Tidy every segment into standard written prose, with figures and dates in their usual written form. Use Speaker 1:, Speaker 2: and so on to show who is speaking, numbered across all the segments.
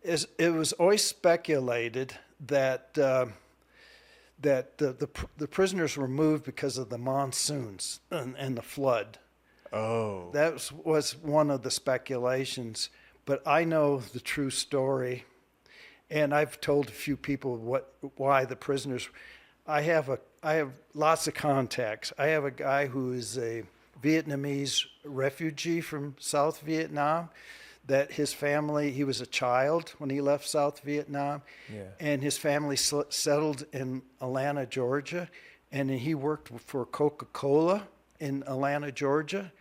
Speaker 1: it was always speculated that that the prisoners were moved because of the monsoons and the flood.
Speaker 2: Oh.
Speaker 1: That was one of the speculations, but I know the true story, and I've told a few people why the prisoners. I have lots of contacts. I have a guy who is a Vietnamese refugee from South Vietnam. That his family, he was a child when he left South Vietnam,
Speaker 2: Yeah.
Speaker 1: and his family settled in Atlanta, Georgia, and he worked for Coca-Cola in Atlanta, Georgia.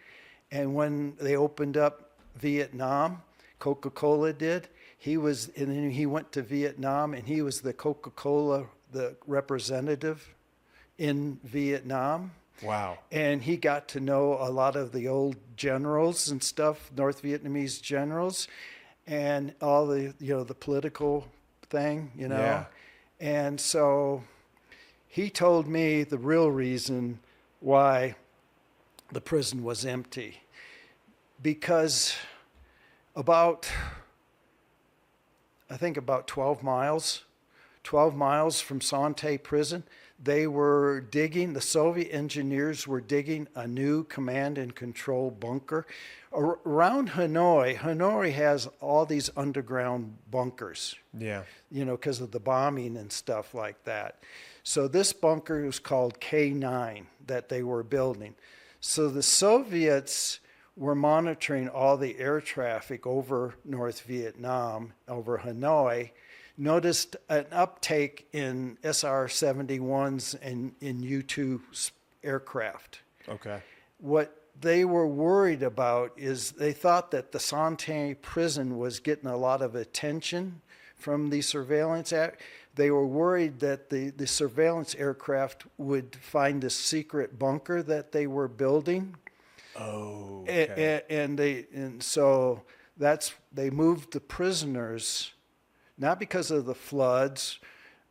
Speaker 1: And when they opened up Vietnam, Coca-Cola did. And then he went to Vietnam, and he was the Coca-Cola, the representative in Vietnam.
Speaker 2: Wow.
Speaker 1: And he got to know a lot of the old generals and stuff, North Vietnamese generals, and all the political thing.
Speaker 2: Yeah.
Speaker 1: And so he told me the real reason why the prison was empty. Because I think about 12 miles from Sante prison, the Soviet engineers were digging a new command and control bunker. Around Hanoi, Hanoi has all these underground bunkers.
Speaker 2: Yeah.
Speaker 1: Because of the bombing and stuff like that. So this bunker was called K9 that they were building. So the Soviets were monitoring all the air traffic over North Vietnam, over Hanoi, noticed an uptake in SR-71s and in U-2 aircraft.
Speaker 2: Okay.
Speaker 1: What they were worried about is they thought that the Sante prison was getting a lot of attention from the surveillance act. They were worried that the surveillance aircraft would find a secret bunker that they were building.
Speaker 2: Oh, okay.
Speaker 1: And so they moved the prisoners, not because of the floods,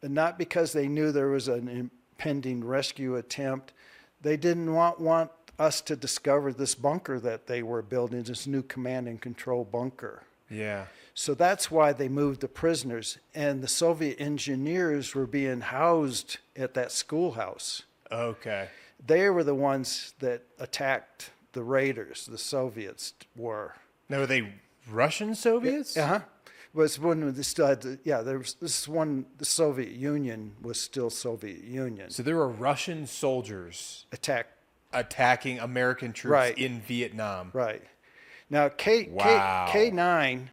Speaker 1: and not because they knew there was an impending rescue attempt. They didn't want us to discover this bunker that they were building, this new command and control bunker.
Speaker 2: Yeah.
Speaker 1: So that's why they moved the prisoners. And the Soviet engineers were being housed at that schoolhouse.
Speaker 2: Okay.
Speaker 1: They were the ones that attacked the raiders, the Soviets were.
Speaker 2: Now, were they Russian Soviets?
Speaker 1: Uh-huh. Was when they still had the Soviet Union was still Soviet Union.
Speaker 2: So there were Russian soldiers attacking American troops
Speaker 1: Right.
Speaker 2: in Vietnam.
Speaker 1: Right. Now
Speaker 2: Wow.
Speaker 1: K9